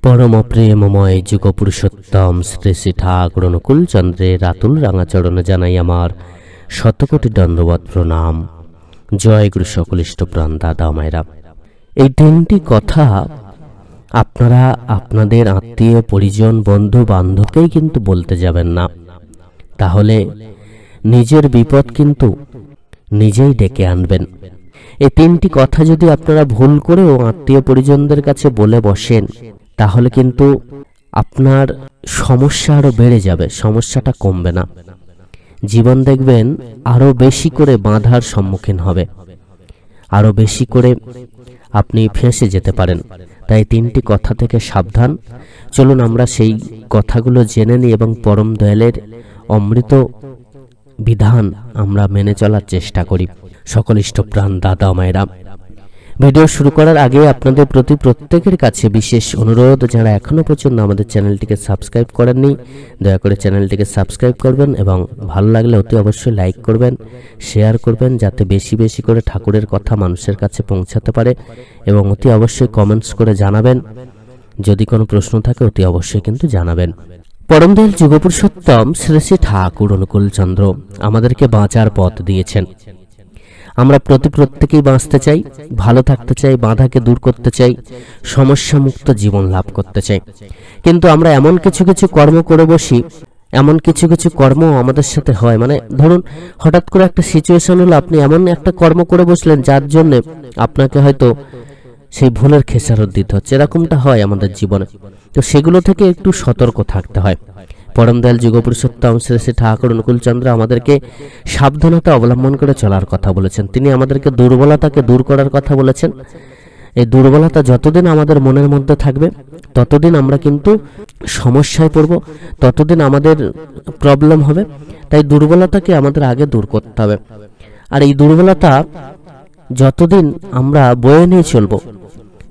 परम प्रेममय जुग पुरुषोत्तम श्री श्री ठाकुर अनुकूल चंद्रेर आतुल रांगा चरण जानाई आमार शतकोटी दंडवत प्रणाम। जय गुरु सकल इष्टप्राण दादा मायरा। এই তিনটি কথা আপনারা আপনাদের আত্মীয় পরিজন বন্ধু বান্ধবকেই কিন্তু বলতে যাবেন না, তাহলে নিজের বিপদ কিন্তু নিজেই ডেকে আনবেন। এই তিনটি কথা যদি আপনারা ভুল করেও আত্মীয় পরিজনদের কাছে বলে বসেন, তাহলে কিন্তু আপনার সমস্যা আরো বেড়ে যাবে, সমস্যাটা কমবে না। জীবন দেখবেন আরো বেশি করে বাধার সম্মুখীন হবে, আরো বেশি করে আপনি ফেঁসে যেতে পারেন। তাই তিনটি কথা থেকে সাবধান। চলুন আমরা সেই কথাগুলো জেনে নিই এবং পরম দয়ালের অমৃত বিধান আমরা মেনে চলার চেষ্টা করি। সকল ইষ্টপ্রাণ দাদা মায়েরা, ভিডিও শুরু করার আগে আপনাদের প্রতি প্রত্যেকের কাছে বিশেষ অনুরোধ, যারা এখনো পর্যন্ত আমাদের চ্যানেলটিকে সাবস্ক্রাইব করেননি দয়া করে চ্যানেলটিকে সাবস্ক্রাইব করবেন এবং ভালো লাগলে অতি অবশ্যই লাইক করবেন, শেয়ার করবেন, যাতে বেশি বেশি করে ঠাকুরের কথা মানুষের কাছে পৌঁছাতে পারে। এবং অতি অবশ্যই কমেন্টস করে জানাবেন, যদি কোনো প্রশ্ন থাকে অতি অবশ্যই কিন্তু জানাবেন। পরম দয়াল যুগপুরুষোত্তম শ্রী শ্রী ঠাকুর অনুকূল চন্দ্র আমাদেরকে বাঁচার পথ দিয়েছেন। আমরা প্রত্যেকেই বাঁচতে চাই, ভালো থাকতে চাই, বাধাকে দূর করতে চাই, সমস্যা মুক্ত জীবন লাভ করতে চাই। কিন্তু আমরা এমন কিছু কিছু কর্ম করে বসি, এমন কিছু কিছু কর্ম আমাদের সাথে হয়, মানে ধরুন হঠাৎ করে একটা সিচুয়েশন হলো, আপনি এমন একটা কর্ম করে বসলেন যার জন্য আপনাকে হয়তো সেই ভুলের খেসারত দিতে হচ্ছে। এরকমটা হয় আমাদের জীবনে, তো সেগুলো থেকে একটু সতর্ক থাকতে হয়। পরম দয়াল যুগপুরুষোত্তম শ্রী শ্রী ঠাকুর অনুকূল চন্দ্র আমাদেরকে সাবধানতা অবলম্বন করে চলার কথা বলেছেন। তিনি আমাদেরকে দুর্বলতাকে দূর করার কথা বলেছেন। এই দুর্বলতা যতদিন আমাদের মনের মধ্যে থাকবে ততদিন আমরা কিন্তু সমস্যায় পড়ব, ততদিন আমাদের প্রবলেম হবে। তাই দুর্বলতাকে আমাদের আগে দূর করতে হবে। আর এই দুর্বলতা যতদিন আমরা বয়ে নিয়ে চলব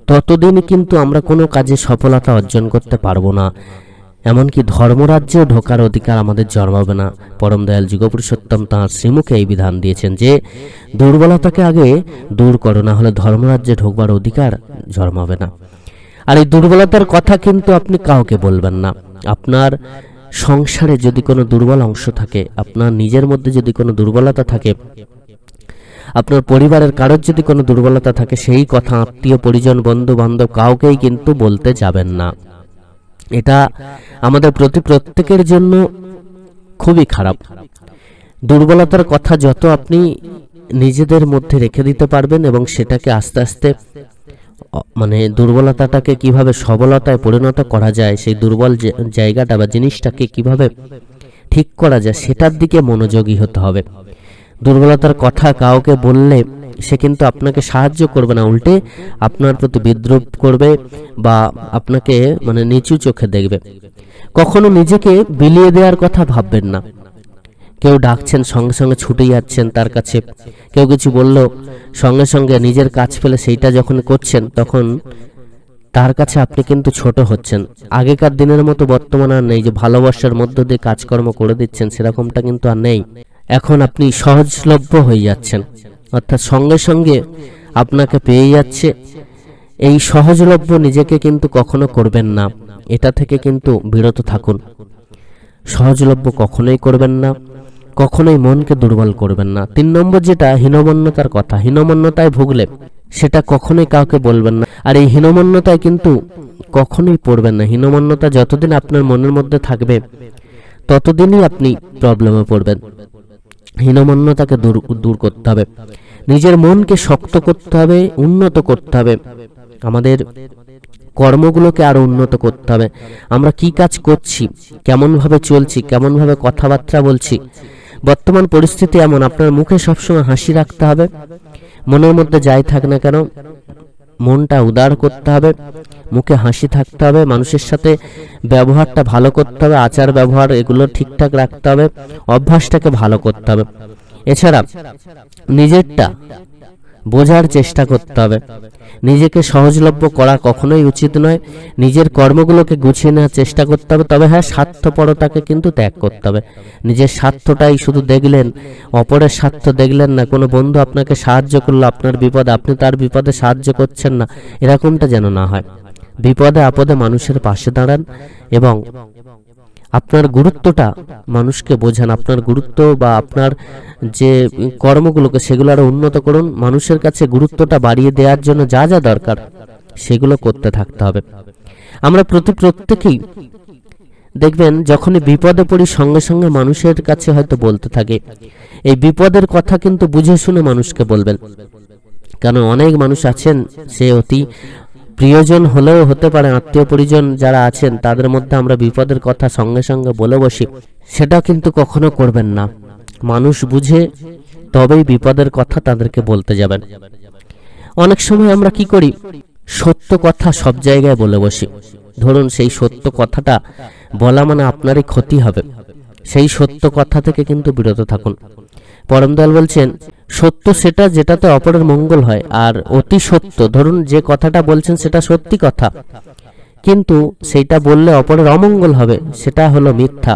ততদিন কিন্তু আমরা কোনো কাজে সফলতা অর্জন করতে পারবো না, এমনকি ধর্মরাজ্যে ঢোকার অধিকার আমাদের জন্মাবে না। পরম দয়াল যুগপুরুষোত্তম তাঁর শ্রীমুখে এই বিধান দিয়েছেন যে দুর্বলতাকে আগে দূর করো, না হলে ধর্মরাজ্যে ঢোকবার অধিকার জন্মাবে না। আর এই দুর্বলতার কথা কিন্তু আপনি কাউকে বলবেন না। আপনার সংসারে যদি কোনো দুর্বল অংশ থাকে, আপনার নিজের মধ্যে যদি কোনো দুর্বলতা থাকে, আপনার পরিবারের কারোর যদি কোনো দুর্বলতা থাকে, সেই কথা আত্মীয় পরিজন বন্ধু বান্ধব কাউকেই কিন্তু বলতে যাবেন না। এটা আমাদের প্রত্যেকের জন্য খুবই খারাপ। দুর্বলতার কথা যত আপনি নিজেদের মধ্যে রেখে দিতে পারবেন এবং সেটাকে আস্তে আস্তে মানে দুর্বলতাটাকে কিভাবে সবলতায় পরিণত করা যায়, সেই দুর্বল জায়গাটা বা জিনিসটাকে কিভাবে ঠিক করা যায় সেটার দিকে মনোযোগী হতে হবে। দুর্বলতার কথা কাউকে বললে সে কিন্তু আপনাকে সাহায্য করবে না, উল্টে আপনার প্রতি বিদ্রুপ করবে বা আপনাকে মানে নিচু চোখে দেখবে। কখনো নিজেকে বিলিয়ে দেওয়ার কথা ভাববেন না। কেউ ডাকছেন সঙ্গে সঙ্গে ছুটে যাচ্ছেন তার কাছে, কেউ কিছু বললো সঙ্গে সঙ্গে নিজের কাজ ফেলে সেইটা যখন করছেন তখন তার কাছে আপনি কিন্তু ছোট হচ্ছেন। আগেকার দিনের মতো বর্তমান আর নেই যে ভালোবাসার মধ্য দিয়ে কাজকর্ম করে দিচ্ছেন, সেরকমটা কিন্তু আর নেই। এখন আপনি সহজলভ্য হয়ে যাচ্ছেন, অর্থাৎ সঙ্গে সঙ্গে আপনাকে পেয়ে যাচ্ছে। এই সহজলভ্য নিজেকে কিন্তু কখনো করবেন না, এটা থেকে কিন্তু বিরত থাকুন। সহজলভ্য কখনোই করবেন না, কখনোই মনকে দুর্বল করবেন না। 3 নম্বর যেটা হীনমন্যতার কথা, হীনমন্যতায় ভুগলে সেটা কখনোই কাউকে বলবেন না। আর এই হীনমন্যতায় কিন্তু কখনোই পড়বেন না। হীনমন্যতা যতদিন আপনার মনের মধ্যে থাকবে ততদিনই আপনি প্রবলেমে পড়বেন। হীনমন্যতাকে দূর করতে হবে, নিজের মনকে শক্ত করতে হবে, উন্নত করতে হবে, আমাদের কর্মগুলোকে আরো উন্নত করতে হবে। আমরা কি কাজ করছি, কেমন ভাবে চলছি, কেমন ভাবে কথাবার্তা বলছি। বর্তমান পরিস্থিতি এমন, আপনার মুখে সবসময় হাসি রাখতে হবে। মনের মধ্যে যাই থাক না কেন মনটা উদার করতে হবে, মুখে হাসি থাকতে হবে, মানুষের সাথে ব্যবহারটা ভালো করতে হবে, আচার ব্যবহার এগুলো ঠিকঠাক রাখতে হবে, অভ্যাসটাকে ভালো করতে হবে। এছাড়া নিজেরটা বোঝার চেষ্টা করতে হবে। নিজেকে সহজলভ্য করা কখনোই উচিত নয়। নিজের কর্মগুলোকে গুছিয়ে নেওয়ার চেষ্টা করতে হবে। তবে হ্যাঁ, স্বার্থপরতাকে কিন্তু ত্যাগ করতে হবে। নিজের স্বার্থটাই শুধু দেখলেন, অপরের স্বার্থ দেখলেন না। কোনো বন্ধু আপনাকে সাহায্য করলো আপনার বিপদে, আপনি তার বিপদে সাহায্য করছেন না, এরকমটা যেন না হয়। বিপদে আপদে মানুষের পাশে দাঁড়ান এবং আপনার গুরুত্বটা মানুষকে বোঝান। আপনার গুরুত্ব বা আপনার যে কর্মগুলোকে সেগুলো আরো উন্নত করুন। মানুষের কাছে গুরুত্বটা বাড়িয়ে দেওয়ার জন্য যা যা দরকার সেগুলো করতে থাকতে হবে। আমরা প্রত্যেকেই দেখবেন যখনই বিপদে পড়ি সঙ্গে সঙ্গে মানুষের কাছে হয়তো বলতে থাকে। এই বিপদের কথা কিন্তু বুঝে শুনে মানুষকে বলবেন, কারণ অনেক মানুষ আছেন সে অতি প্রিয়জন হলেও হতে পারে, আত্মীয় পরিজন যারা আছেন তাদের মধ্যে আমরা বিপদের কথা সঙ্গে সঙ্গে বলে বসি। সেটা কিন্তু কখনো করবেন না। মানুষ বুঝে তবেই বিপদের কথা তাদেরকে বলতে যাবেন। অনেক সময় আমরা কি করি, সত্য কথা সব জায়গায় বলে বসি। ধরুন সেই সত্য কথাটা বলা মানে আপনারই ক্ষতি হবে, সেই সত্য কথা থেকে কিন্তু বিরত থাকুন। পরম দয়াল বলছেন সত্য সেটা যেটাতে অপরের মঙ্গল হয়, আর অতি সত্য ধরুন যে কথাটা বলছেন সেটা সত্যি কথা কিন্তু সেইটা বললে অপরের অমঙ্গল হবে, সেটা হলো মিথ্যা।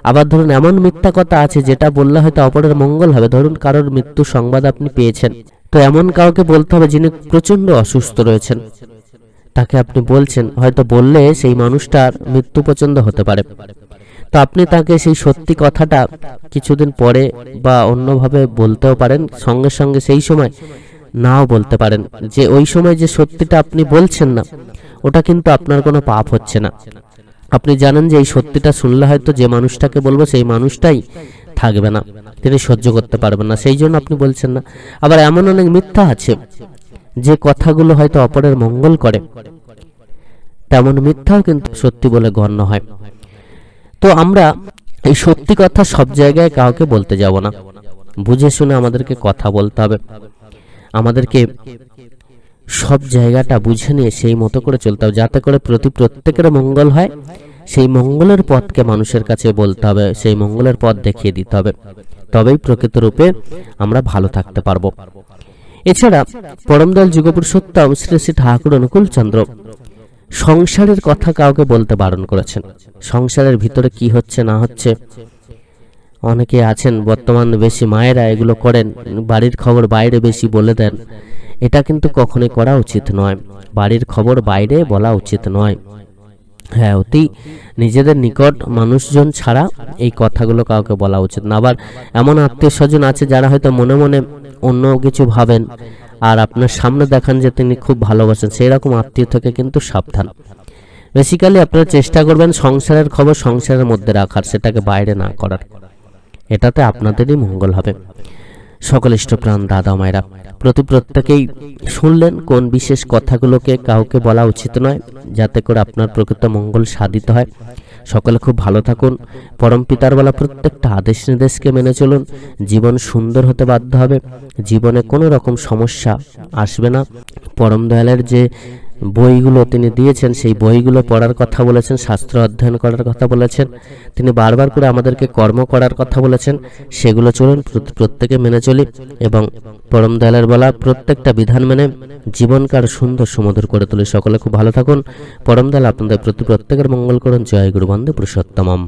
আবার ধরুন এমন মিথ্যা কথা আছে যেটা বললে হয়তো অপরের মঙ্গল হবে। ধরুন কারোর মৃত্যু সংবাদ আপনি পেয়েছেন, তো এমন কাউকে বলতে হবে যিনি প্রচন্ড অসুস্থ রয়েছেন, তাকে আপনি বলছেন, হয়তো বললে সেই মানুষটার মৃত্যু পছন্দ হতে পারে। তো আপনি তাকে সেই সত্যি কথাটা কিছুদিন পরে বা অন্যভাবে বলতেও পারেন, সঙ্গে সঙ্গে সেই সময় নাও বলতে পারেন। যে ওই সময় যে সত্যিটা আপনি বলছেন না ওটা কিন্তু আপনার কোনো পাপ হচ্ছে না। আপনি জানেন যে এই সত্যিটা শুনলে হয়তো যে মানুষটাকে বলবো সেই মানুষটাই থাকবে না, তিনি সহ্য করতে পারবেন না, সেই জন্য আপনি বলছেন না। আবার এমন অনেক মিথ্যা আছে যে কথাগুলো হয়তো অপরের মঙ্গল করে, তেমন মিথ্যাও কিন্তু সত্যি বলে গণ্য হয়। তো আমরা এই সত্যি কথা সব জায়গায় কাউকে বলতে যাব না, বুঝে শুনে আমাদেরকে কথা বলতে হবে। আমাদেরকে সব জায়গাটা বুঝে নিয়ে সেই মতো করে চলতে হবে, যাতে করে প্রত্যেকের মঙ্গল হয়। সেই মঙ্গলের পথকে মানুষের কাছে বলতে হবে, সেই মঙ্গলের পথ দেখিয়ে দিতে হবে, তবেই প্রকৃত রূপে আমরা ভালো থাকতে পারবো। এছাড়া পরম দয়াল যুগপুরুষোত্তম শ্রী শ্রী ঠাকুর অনুকূল চন্দ্র সংসারের কথা কাউকে বলতে বারণ করেছেন। সংসারের ভিতরে কি হচ্ছে না হচ্ছে, অনেকে আছেন বর্তমান বেশি মায়েরা এগুলো করেন, বাড়ির খবর বাইরে বেশি বলে দেন। এটা কিন্তু কখনোই করা উচিত নয়, বাড়ির খবর বাইরে বলা উচিত নয়। হ্যাঁ, অতি নিজেদের নিকট মানুষজন ছাড়া এই কথাগুলো কাউকে বলা উচিত না। আবার এমন আত্মীয় স্বজন আছে যারা হয়তো মনে মনে অন্য কিছু ভাবেন আর আপনার সামনে দেখান যে তিনি খুব ভালোবাসেন, সেই রকম আত্মীয় থেকে কিন্তু সাবধান। বেসিক্যালি আপনারা চেষ্টা করবেন সংসারের খবর সংসারের মধ্যে রাখার, সেটাকে বাইরে না করার, এটাতে আপনাদেরই মঙ্গল হবে। সকল ইষ্টপ্রাণ দাদা মায়েরা প্রত্যেকেই শুনলেন কোন বিশেষ কথাগুলোকে কাউকে বলা উচিত নয়, যাতে করে আপনার প্রকৃত মঙ্গল সাধিত হয়। সকলে খুব ভালো থাকুন। পরম পিতার বলা প্রত্যেকটা আদেশ নির্দেশকে মেনে চলুন, জীবন সুন্দর হতে বাধ্য হবে, জীবনে কোনো রকম সমস্যা আসবে না। পরম দয়ালের যে বইগুলো তিনি দিয়েছেন সেই বইগুলো পড়ার কথা বলেছেন, শাস্ত্র অধ্যয়ন করার কথা বলেছেন, তিনি বারবার করে আমাদেরকে কর্ম করার কথা বলেছেন, সেগুলো চলুন, প্রত্যেকে মেনে চলি এবং পরম দয়ালের বলা প্রত্যেকটা বিধান মেনে জীবনকে আরো সুন্দর সুমধুর করে তুলি। সকলে খুব ভালো থাকুন। পরম দয়াল আপনাদের প্রত্যেকের মঙ্গল করুন। জয় গুরু বন্দে পুরুষোত্তমম।